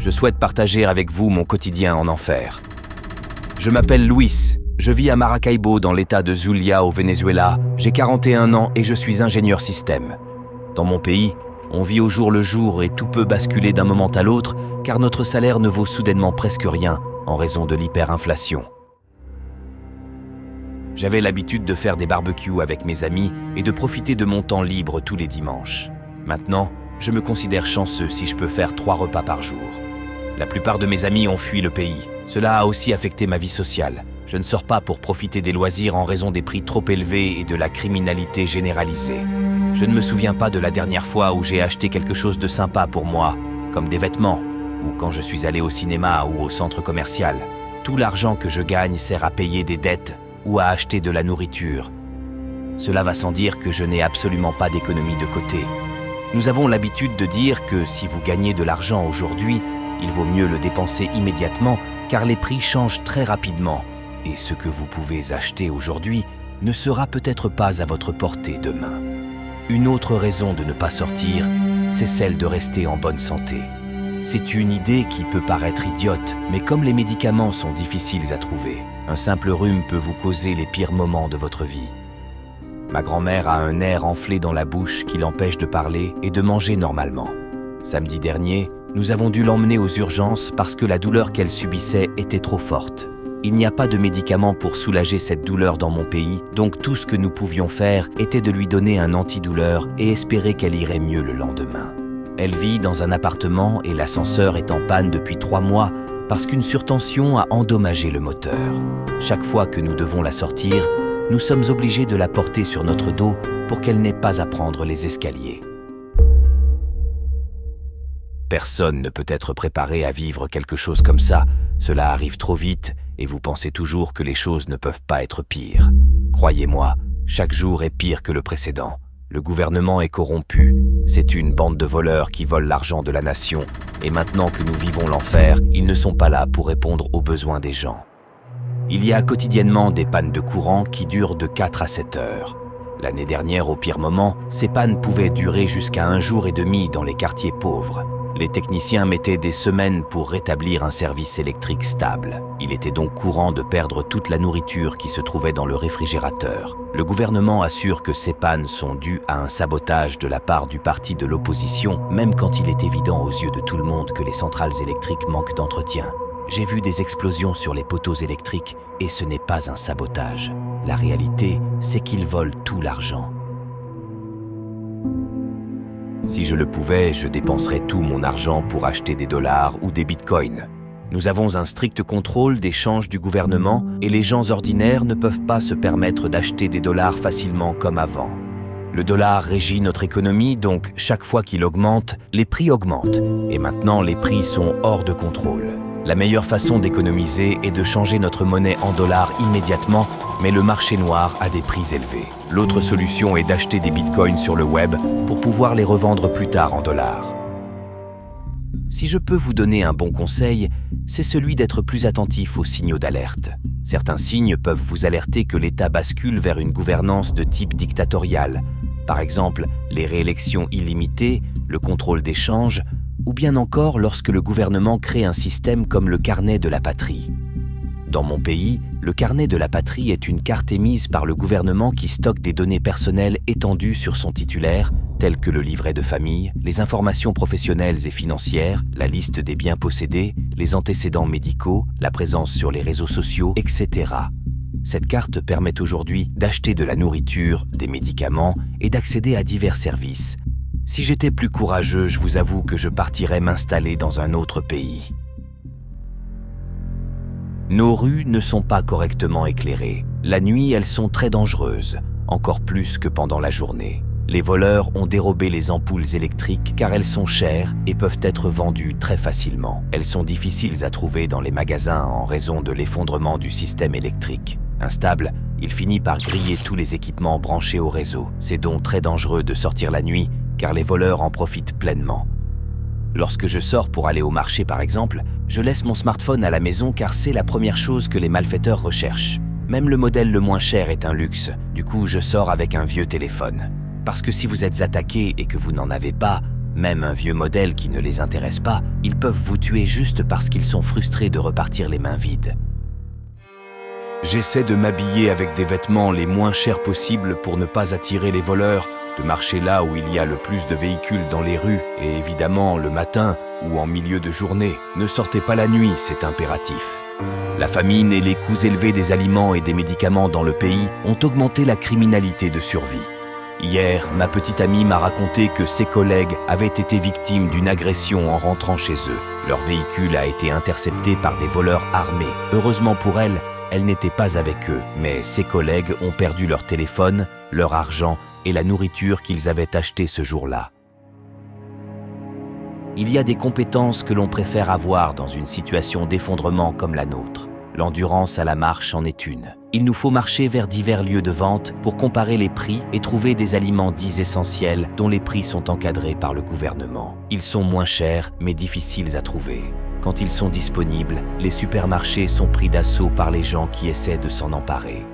je souhaite partager avec vous mon quotidien en enfer. Je m'appelle Luis, je vis à Maracaibo dans l'état de Zulia au Venezuela, j'ai 41 ans et je suis ingénieur système. Dans mon pays, on vit au jour le jour et tout peut basculer d'un moment à l'autre car notre salaire ne vaut soudainement presque rien en raison de l'hyperinflation. J'avais l'habitude de faire des barbecues avec mes amis et de profiter de mon temps libre tous les dimanches. Maintenant, je me considère chanceux si je peux faire 3 repas par jour. La plupart de mes amis ont fui le pays. Cela a aussi affecté ma vie sociale. Je ne sors pas pour profiter des loisirs en raison des prix trop élevés et de la criminalité généralisée. Je ne me souviens pas de la dernière fois où j'ai acheté quelque chose de sympa pour moi, comme des vêtements, ou quand je suis allé au cinéma ou au centre commercial. Tout l'argent que je gagne sert à payer des dettes ou à acheter de la nourriture. Cela va sans dire que je n'ai absolument pas d'économie de côté. Nous avons l'habitude de dire que si vous gagnez de l'argent aujourd'hui, il vaut mieux le dépenser immédiatement car les prix changent très rapidement et ce que vous pouvez acheter aujourd'hui ne sera peut-être pas à votre portée demain. Une autre raison de ne pas sortir, c'est celle de rester en bonne santé. C'est une idée qui peut paraître idiote, mais comme les médicaments sont difficiles à trouver, un simple rhume peut vous causer les pires moments de votre vie. Ma grand-mère a un air enflé dans la bouche qui l'empêche de parler et de manger normalement. Samedi dernier, nous avons dû l'emmener aux urgences parce que la douleur qu'elle subissait était trop forte. Il n'y a pas de médicaments pour soulager cette douleur dans mon pays, donc tout ce que nous pouvions faire était de lui donner un antidouleur et espérer qu'elle irait mieux le lendemain. Elle vit dans un appartement et l'ascenseur est en panne depuis 3 mois parce qu'une surtension a endommagé le moteur. Chaque fois que nous devons la sortir, nous sommes obligés de la porter sur notre dos pour qu'elle n'ait pas à prendre les escaliers. Personne ne peut être préparé à vivre quelque chose comme ça. Cela arrive trop vite et vous pensez toujours que les choses ne peuvent pas être pires. Croyez-moi, chaque jour est pire que le précédent. Le gouvernement est corrompu. C'est une bande de voleurs qui volent l'argent de la nation. Et maintenant que nous vivons l'enfer, ils ne sont pas là pour répondre aux besoins des gens. Il y a quotidiennement des pannes de courant qui durent de 4 à 7 heures. L'année dernière, au pire moment, ces pannes pouvaient durer jusqu'à 1 jour et demi dans les quartiers pauvres. Les techniciens mettaient des semaines pour rétablir un service électrique stable. Il était donc courant de perdre toute la nourriture qui se trouvait dans le réfrigérateur. Le gouvernement assure que ces pannes sont dues à un sabotage de la part du parti de l'opposition, même quand il est évident aux yeux de tout le monde que les centrales électriques manquent d'entretien. J'ai vu des explosions sur les poteaux électriques et ce n'est pas un sabotage. La réalité, c'est qu'ils volent tout l'argent. Si je le pouvais, je dépenserais tout mon argent pour acheter des dollars ou des bitcoins. Nous avons un strict contrôle des changes du gouvernement et les gens ordinaires ne peuvent pas se permettre d'acheter des dollars facilement comme avant. Le dollar régit notre économie, donc chaque fois qu'il augmente, les prix augmentent. Et maintenant, les prix sont hors de contrôle. La meilleure façon d'économiser est de changer notre monnaie en dollars immédiatement, mais le marché noir a des prix élevés. L'autre solution est d'acheter des bitcoins sur le web pour pouvoir les revendre plus tard en dollars. Si je peux vous donner un bon conseil, c'est celui d'être plus attentif aux signaux d'alerte. Certains signes peuvent vous alerter que l'État bascule vers une gouvernance de type dictatorial. Par exemple, les réélections illimitées, le contrôle des changes, ou bien encore lorsque le gouvernement crée un système comme le carnet de la patrie. Dans mon pays, le carnet de la patrie est une carte émise par le gouvernement qui stocke des données personnelles étendues sur son titulaire, telles que le livret de famille, les informations professionnelles et financières, la liste des biens possédés, les antécédents médicaux, la présence sur les réseaux sociaux, etc. Cette carte permet aujourd'hui d'acheter de la nourriture, des médicaments et d'accéder à divers services. Si j'étais plus courageux, je vous avoue que je partirais m'installer dans un autre pays. Nos rues ne sont pas correctement éclairées. La nuit, elles sont très dangereuses, encore plus que pendant la journée. Les voleurs ont dérobé les ampoules électriques car elles sont chères et peuvent être vendues très facilement. Elles sont difficiles à trouver dans les magasins en raison de l'effondrement du système électrique. Instable, il finit par griller tous les équipements branchés au réseau. C'est donc très dangereux de sortir la nuit car les voleurs en profitent pleinement. Lorsque je sors pour aller au marché par exemple, je laisse mon smartphone à la maison car c'est la première chose que les malfaiteurs recherchent. Même le modèle le moins cher est un luxe, du coup je sors avec un vieux téléphone. Parce que si vous êtes attaqué et que vous n'en avez pas, Même un vieux modèle qui ne les intéresse pas, ils peuvent vous tuer juste parce qu'ils sont frustrés de repartir les mains vides. J'essaie de m'habiller avec des vêtements les moins chers possibles pour ne pas attirer les voleurs, de marcher là où il y a le plus de véhicules dans les rues et évidemment le matin ou en milieu de journée. Ne sortez pas la nuit, c'est impératif. La famine et les coûts élevés des aliments et des médicaments dans le pays ont augmenté la criminalité de survie. Hier, ma petite amie m'a raconté que ses collègues avaient été victimes d'une agression en rentrant chez eux. Leur véhicule a été intercepté par des voleurs armés. Heureusement pour elle n'était pas avec eux, mais ses collègues ont perdu leur téléphone, leur argent et la nourriture qu'ils avaient achetée ce jour-là. Il y a des compétences que l'on préfère avoir dans une situation d'effondrement comme la nôtre. L'endurance à la marche en est une. Il nous faut marcher vers divers lieux de vente pour comparer les prix et trouver des aliments dits essentiels dont les prix sont encadrés par le gouvernement. Ils sont moins chers mais difficiles à trouver. Quand ils sont disponibles, les supermarchés sont pris d'assaut par les gens qui essaient de s'en emparer.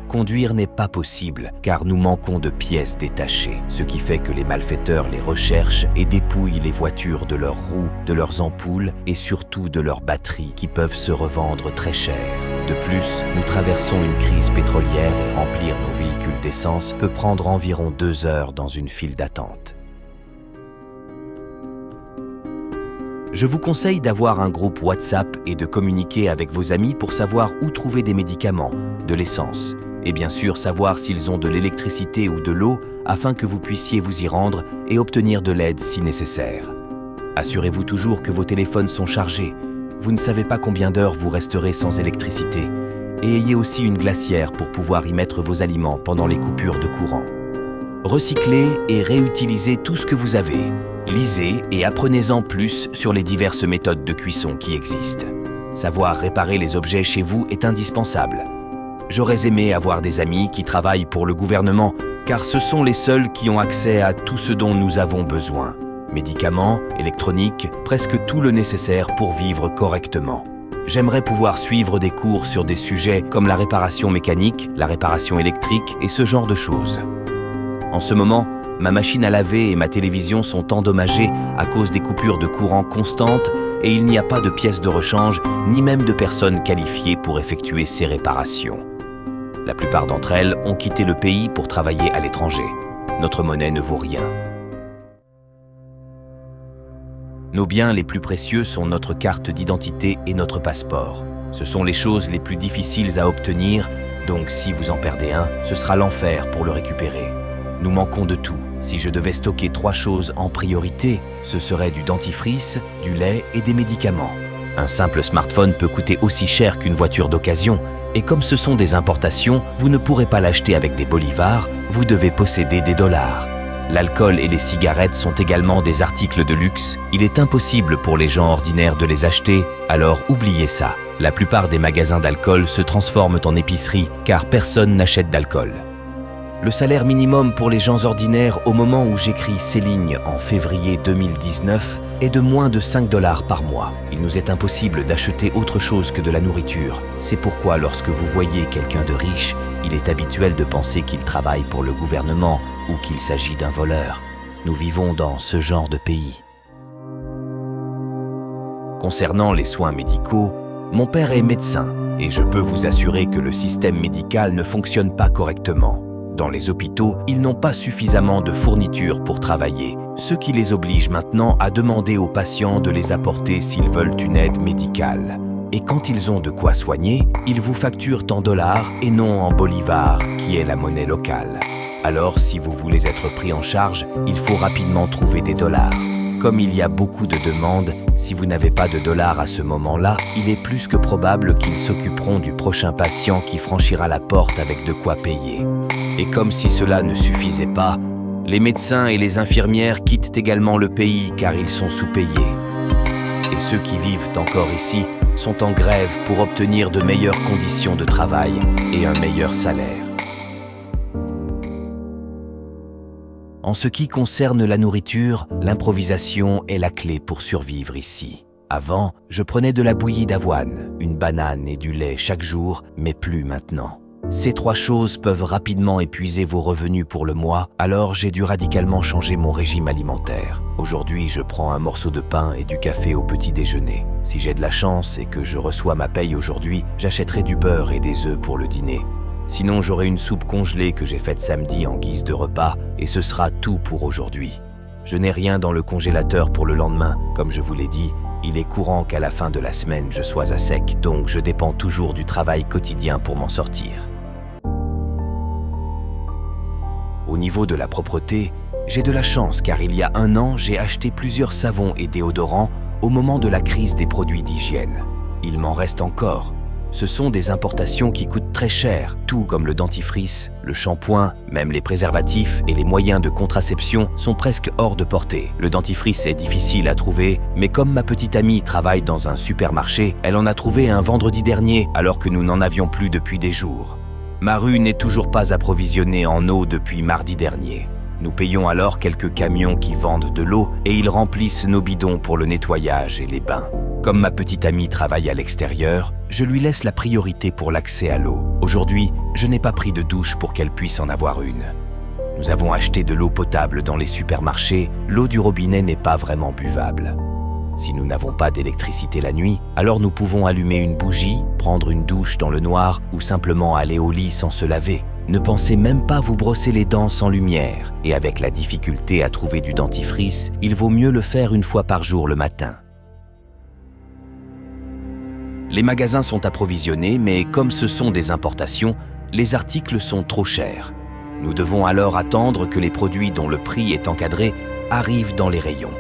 Conduire n'est pas possible car nous manquons de pièces détachées, ce qui fait que les malfaiteurs les recherchent et dépouillent les voitures de leurs roues, de leurs ampoules et surtout de leurs batteries qui peuvent se revendre très cher. De plus, nous traversons une crise pétrolière et remplir nos véhicules d'essence peut prendre environ 2 heures dans une file d'attente. Je vous conseille d'avoir un groupe WhatsApp et de communiquer avec vos amis pour savoir où trouver des médicaments, de l'essence, et bien sûr savoir s'ils ont de l'électricité ou de l'eau afin que vous puissiez vous y rendre et obtenir de l'aide si nécessaire. Assurez-vous toujours que vos téléphones sont chargés. Vous ne savez pas combien d'heures vous resterez sans électricité. Et ayez aussi une glacière pour pouvoir y mettre vos aliments pendant les coupures de courant. Recyclez et réutilisez tout ce que vous avez. Lisez et apprenez-en plus sur les diverses méthodes de cuisson qui existent. Savoir réparer les objets chez vous est indispensable. J'aurais aimé avoir des amis qui travaillent pour le gouvernement, car ce sont les seuls qui ont accès à tout ce dont nous avons besoin. Médicaments, électronique, presque tout le nécessaire pour vivre correctement. J'aimerais pouvoir suivre des cours sur des sujets comme la réparation mécanique, la réparation électrique et ce genre de choses. En ce moment, ma machine à laver et ma télévision sont endommagées à cause des coupures de courant constantes et il n'y a pas de pièces de rechange ni même de personnes qualifiées pour effectuer ces réparations. La plupart d'entre elles ont quitté le pays pour travailler à l'étranger. Notre monnaie ne vaut rien. Nos biens les plus précieux sont notre carte d'identité et notre passeport. Ce sont les choses les plus difficiles à obtenir, donc si vous en perdez un, ce sera l'enfer pour le récupérer. Nous manquons de tout. Si je devais stocker 3 choses en priorité, ce serait du dentifrice, du lait et des médicaments. Un simple smartphone peut coûter aussi cher qu'une voiture d'occasion, et comme ce sont des importations, vous ne pourrez pas l'acheter avec des bolivars, vous devez posséder des dollars. L'alcool et les cigarettes sont également des articles de luxe. Il est impossible pour les gens ordinaires de les acheter, alors oubliez ça. La plupart des magasins d'alcool se transforment en épicerie car personne n'achète d'alcool. Le salaire minimum pour les gens ordinaires au moment où j'écris ces lignes en février 2019 est de moins de 5 $ par mois. Il nous est impossible d'acheter autre chose que de la nourriture. C'est pourquoi lorsque vous voyez quelqu'un de riche, il est habituel de penser qu'il travaille pour le gouvernement ou qu'il s'agit d'un voleur. Nous vivons dans ce genre de pays. Concernant les soins médicaux, mon père est médecin et je peux vous assurer que le système médical ne fonctionne pas correctement. Dans les hôpitaux, ils n'ont pas suffisamment de fournitures pour travailler, ce qui les oblige maintenant à demander aux patients de les apporter s'ils veulent une aide médicale. Et quand ils ont de quoi soigner, ils vous facturent en dollars et non en bolivars, qui est la monnaie locale. Alors, si vous voulez être pris en charge, il faut rapidement trouver des dollars. Comme il y a beaucoup de demandes, si vous n'avez pas de dollars à ce moment-là, il est plus que probable qu'ils s'occuperont du prochain patient qui franchira la porte avec de quoi payer. Et comme si cela ne suffisait pas, les médecins et les infirmières quittent également le pays car ils sont sous-payés. Et ceux qui vivent encore ici sont en grève pour obtenir de meilleures conditions de travail et un meilleur salaire. En ce qui concerne la nourriture, l'improvisation est la clé pour survivre ici. Avant, je prenais de la bouillie d'avoine, une banane et du lait chaque jour, mais plus maintenant. Ces 3 choses peuvent rapidement épuiser vos revenus pour le mois, alors j'ai dû radicalement changer mon régime alimentaire. Aujourd'hui, je prends un morceau de pain et du café au petit déjeuner. Si j'ai de la chance et que je reçois ma paye aujourd'hui, j'achèterai du beurre et des œufs pour le dîner. Sinon, j'aurai une soupe congelée que j'ai faite samedi en guise de repas et ce sera tout pour aujourd'hui. Je n'ai rien dans le congélateur pour le lendemain. Comme je vous l'ai dit, il est courant qu'à la fin de la semaine, je sois à sec, donc je dépends toujours du travail quotidien pour m'en sortir. Au niveau de la propreté, j'ai de la chance car il y a 1 an, j'ai acheté plusieurs savons et déodorants au moment de la crise des produits d'hygiène. Il m'en reste encore. Ce sont des importations qui coûtent très cher, tout comme le dentifrice, le shampoing, même les préservatifs et les moyens de contraception sont presque hors de portée. Le dentifrice est difficile à trouver, mais comme ma petite amie travaille dans un supermarché, elle en a trouvé un vendredi dernier alors que nous n'en avions plus depuis des jours. Ma rue n'est toujours pas approvisionnée en eau depuis mardi dernier. Nous payons alors quelques camions qui vendent de l'eau et ils remplissent nos bidons pour le nettoyage et les bains. Comme ma petite amie travaille à l'extérieur, je lui laisse la priorité pour l'accès à l'eau. Aujourd'hui, je n'ai pas pris de douche pour qu'elle puisse en avoir une. Nous avons acheté de l'eau potable dans les supermarchés, l'eau du robinet n'est pas vraiment buvable. Si nous n'avons pas d'électricité la nuit, alors nous pouvons allumer une bougie, prendre une douche dans le noir ou simplement aller au lit sans se laver. Ne pensez même pas vous brosser les dents sans lumière. Et avec la difficulté à trouver du dentifrice, il vaut mieux le faire 1 fois par jour le matin. Les magasins sont approvisionnés, mais comme ce sont des importations, les articles sont trop chers. Nous devons alors attendre que les produits dont le prix est encadré arrivent dans les rayons.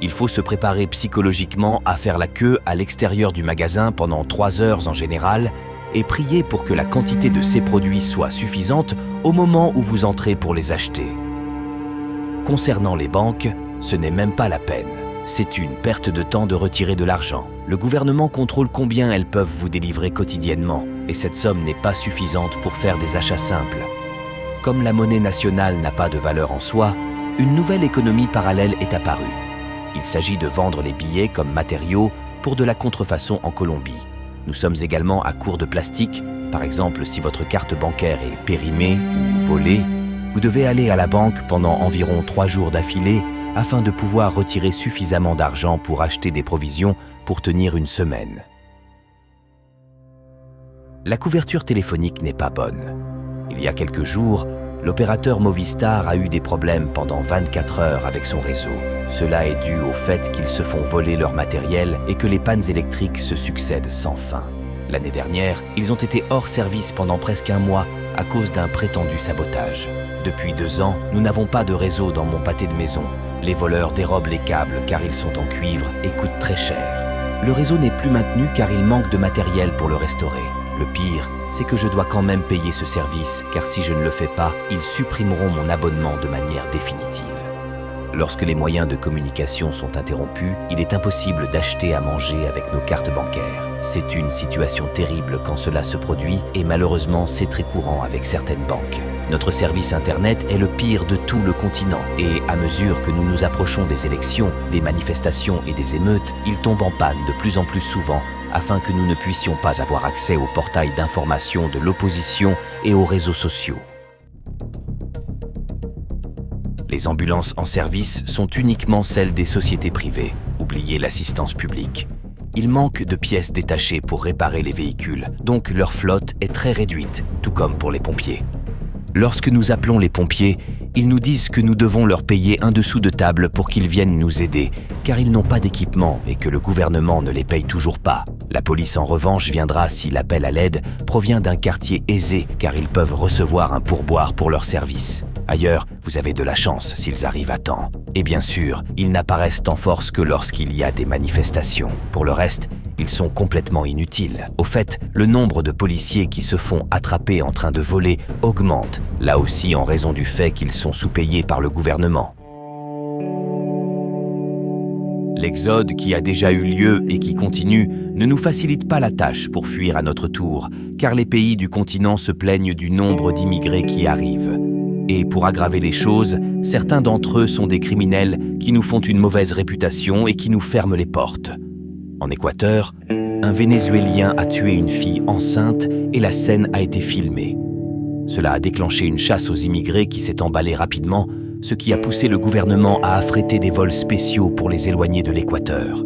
Il faut se préparer psychologiquement à faire la queue à l'extérieur du magasin pendant 3 heures en général et prier pour que la quantité de ces produits soit suffisante au moment où vous entrez pour les acheter. Concernant les banques, ce n'est même pas la peine. C'est une perte de temps de retirer de l'argent. Le gouvernement contrôle combien elles peuvent vous délivrer quotidiennement et cette somme n'est pas suffisante pour faire des achats simples. Comme la monnaie nationale n'a pas de valeur en soi, une nouvelle économie parallèle est apparue. Il s'agit de vendre les billets comme matériaux pour de la contrefaçon en Colombie. Nous sommes également à court de plastique. Par exemple, si votre carte bancaire est périmée ou volée, vous devez aller à la banque pendant environ 3 jours d'affilée afin de pouvoir retirer suffisamment d'argent pour acheter des provisions pour tenir 1 semaine. La couverture téléphonique n'est pas bonne. Il y a quelques jours, l'opérateur Movistar a eu des problèmes pendant 24 heures avec son réseau. Cela est dû au fait qu'ils se font voler leur matériel et que les pannes électriques se succèdent sans fin. L'année dernière, ils ont été hors service pendant presque 1 mois à cause d'un prétendu sabotage. Depuis 2 ans, nous n'avons pas de réseau dans mon pâté de maison. Les voleurs dérobent les câbles car ils sont en cuivre et coûtent très cher. Le réseau n'est plus maintenu car il manque de matériel pour le restaurer. Le pire, c'est que je dois quand même payer ce service car si je ne le fais pas, ils supprimeront mon abonnement de manière définitive. Lorsque les moyens de communication sont interrompus, il est impossible d'acheter à manger avec nos cartes bancaires. C'est une situation terrible quand cela se produit et malheureusement c'est très courant avec certaines banques. Notre service Internet est le pire de tout le continent et à mesure que nous nous approchons des élections, des manifestations et des émeutes, il tombe en panne de plus en plus souvent afin que nous ne puissions pas avoir accès au portail d'information de l'opposition et aux réseaux sociaux. Les ambulances en service sont uniquement celles des sociétés privées. Oubliez l'assistance publique. Il manque de pièces détachées pour réparer les véhicules, donc leur flotte est très réduite, tout comme pour les pompiers. Lorsque nous appelons les pompiers, ils nous disent que nous devons leur payer un dessous de table pour qu'ils viennent nous aider, car ils n'ont pas d'équipement et que le gouvernement ne les paye toujours pas. La police en revanche viendra si l'appel à l'aide provient d'un quartier aisé, car ils peuvent recevoir un pourboire pour leur service. Ailleurs, vous avez de la chance s'ils arrivent à temps. Et bien sûr, ils n'apparaissent en force que lorsqu'il y a des manifestations. Pour le reste, ils sont complètement inutiles. Au fait, le nombre de policiers qui se font attraper en train de voler augmente, là aussi en raison du fait qu'ils sont sous-payés par le gouvernement. L'exode qui a déjà eu lieu et qui continue ne nous facilite pas la tâche pour fuir à notre tour, car les pays du continent se plaignent du nombre d'immigrés qui arrivent. Et pour aggraver les choses, certains d'entre eux sont des criminels qui nous font une mauvaise réputation et qui nous ferment les portes. En Équateur, un Vénézuélien a tué une fille enceinte et la scène a été filmée. Cela a déclenché une chasse aux immigrés qui s'est emballée rapidement, ce qui a poussé le gouvernement à affréter des vols spéciaux pour les éloigner de l'équateur.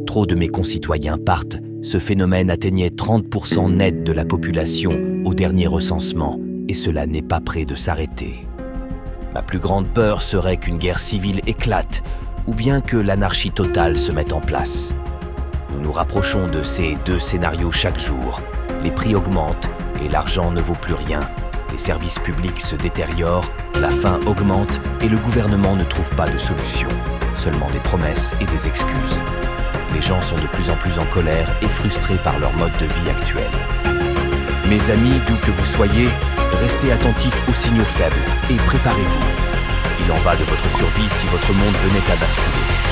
Trop de mes concitoyens partent, ce phénomène atteignait 30% net de la population au dernier recensement, et cela n'est pas près de s'arrêter. Ma plus grande peur serait qu'une guerre civile éclate, ou bien que l'anarchie totale se mette en place. Nous nous rapprochons de ces deux scénarios chaque jour. Les prix augmentent et l'argent ne vaut plus rien. Les services publics se détériorent, la faim augmente et le gouvernement ne trouve pas de solution. Seulement des promesses et des excuses. Les gens sont de plus en plus en colère et frustrés par leur mode de vie actuel. Mes amis, d'où que vous soyez, restez attentifs aux signaux faibles et préparez-vous. Il en va de votre survie si votre monde venait à basculer.